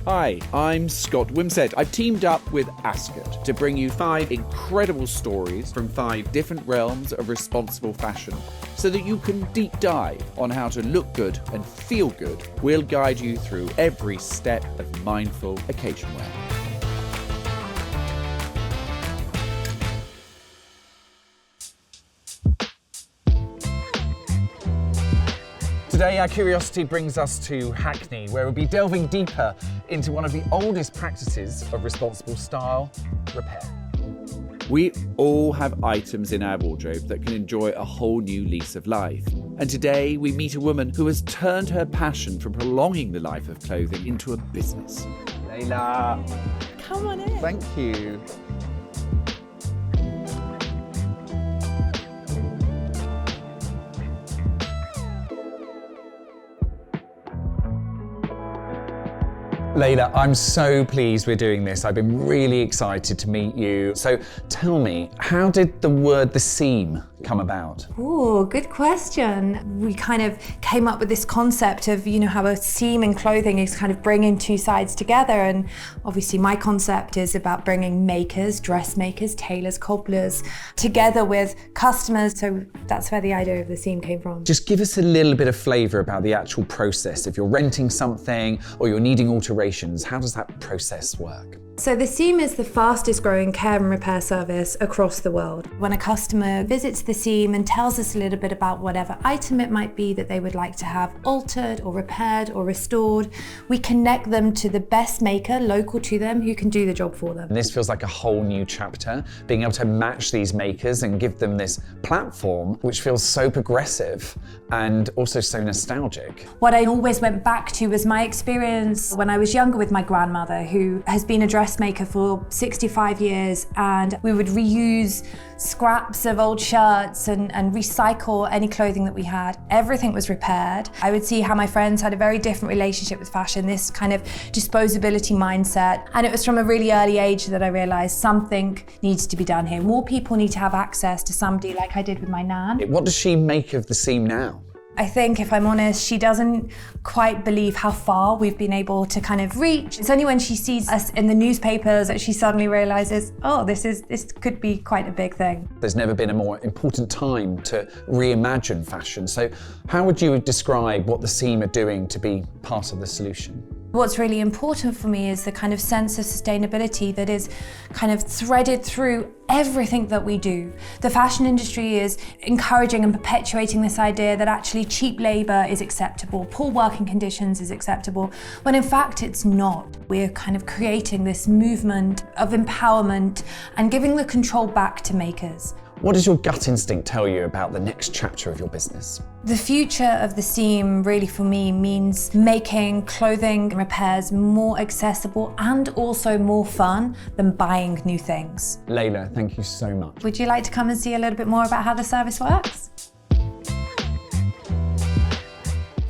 Hi, I'm Scott Wimsett. I've teamed up with Ascot to bring you 5 incredible stories from 5 different realms of responsible fashion so that you can deep dive on how to look good and feel good. We'll guide you through every step of mindful occasion wear. Today, our curiosity brings us to Hackney, where we'll be delving deeper into one of the oldest practices of responsible style, repair. We all have items in our wardrobe that can enjoy a whole new lease of life. And today, we meet a woman who has turned her passion for prolonging the life of clothing into a business. Layla. Come on in. Thank you. Layla, I'm so pleased we're doing this. I've been really excited to meet you. So tell me, how did the seam come about? Oh, good question. We kind of came up with this concept of, how a seam in clothing is kind of bringing two sides together. And obviously my concept is about bringing makers, dressmakers, tailors, cobblers together with customers. So that's where the idea of the seam came from. Just give us a little bit of flavour about the actual process. If you're renting something or you're needing alterations, how does that process work? So the seam is the fastest growing care and repair service across the world. When a customer visits the seam and tells us a little bit about whatever item it might be that they would like to have altered or repaired or restored, we connect them to the best maker local to them who can do the job for them. And this feels like a whole new chapter, being able to match these makers and give them this platform, which feels so progressive and also so nostalgic. What I always went back to was my experience when I was younger with my grandmother, who has been a dressmaker for 65 years, and we would reuse scraps of old shirts and recycle any clothing that we had. Everything was repaired. I would see how my friends had a very different relationship with fashion, this kind of disposability mindset. And it was from a really early age that I realized something needs to be done here. More people need to have access to somebody like I did with my nan. What does she make of the seam now? I think, if I'm honest, she doesn't quite believe how far we've been able to kind of reach. It's only when she sees us in the newspapers that she suddenly realizes, oh, this could be quite a big thing. There's never been a more important time to reimagine fashion. So how would you describe what the seam are doing to be part of the solution? What's really important for me is the kind of sense of sustainability that is kind of threaded through everything that we do. The fashion industry is encouraging and perpetuating this idea that actually cheap labour is acceptable, poor working conditions is acceptable, when in fact it's not. We're kind of creating this movement of empowerment and giving the control back to makers. What does your gut instinct tell you about the next chapter of your business? The future of the seam really for me means making clothing repairs more accessible and also more fun than buying new things. Layla, thank you so much. Would you like to come and see a little bit more about how the service works?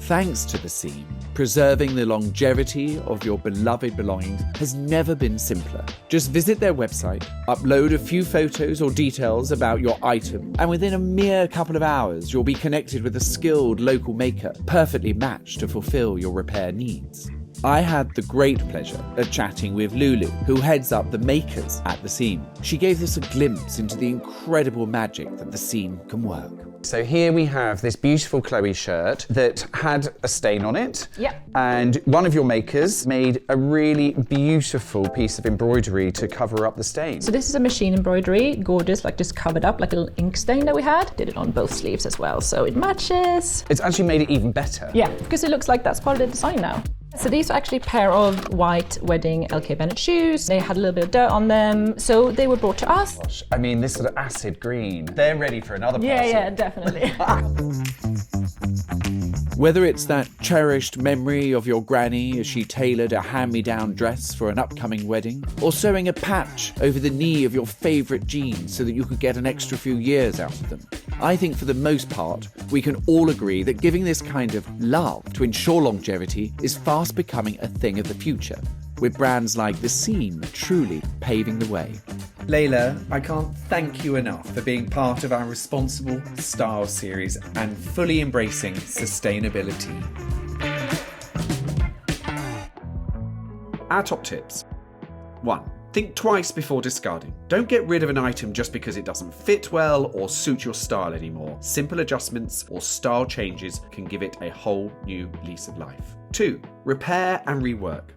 Thanks to the seam, preserving the longevity of your beloved belongings has never been simpler. Just visit their website, upload a few photos or details about your item, and within a mere couple of hours, you'll be connected with a skilled local maker, perfectly matched to fulfill your repair needs. I had the great pleasure of chatting with Lulu, who heads up the makers at the seam. She gave us a glimpse into the incredible magic that the seam can work. So here we have this beautiful Chloe shirt that had a stain on it. Yep. And one of your makers made a really beautiful piece of embroidery to cover up the stain. So this is a machine embroidery, gorgeous, like just covered up like a little ink stain that we had. Did it on both sleeves as well, so it matches. It's actually made it even better. Yeah, because it looks like that's part of the design now. So these are actually a pair of white wedding LK Bennett shoes. They had a little bit of dirt on them, so they were brought to us. Gosh, I mean, this sort of acid green. They're ready for another party. Yeah, definitely. Whether it's that cherished memory of your granny as she tailored a hand-me-down dress for an upcoming wedding, or sewing a patch over the knee of your favourite jeans so that you could get an extra few years out of them, I think for the most part, we can all agree that giving this kind of love to ensure longevity is fast becoming a thing of the future, with brands like The Seam truly paving the way. Layla, I can't thank you enough for being part of our Responsible Style series and fully embracing sustainability. Our top tips. 1. Think twice before discarding. Don't get rid of an item just because it doesn't fit well or suit your style anymore. Simple adjustments or style changes can give it a whole new lease of life. 2. Repair and rework.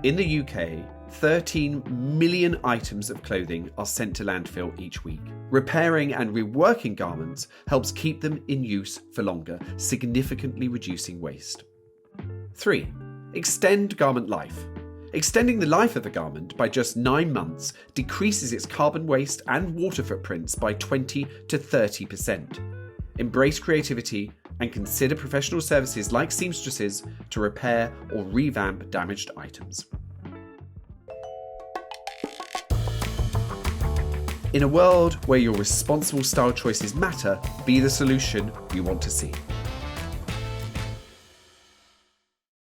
In the UK, 13 million items of clothing are sent to landfill each week. Repairing and reworking garments helps keep them in use for longer, significantly reducing waste. 3. Extend garment life. Extending the life of the garment by just 9 months decreases its carbon waste and water footprints by 20 to 30%. Embrace creativity and consider professional services like seamstresses to repair or revamp damaged items. In a world where your responsible style choices matter, be the solution you want to see.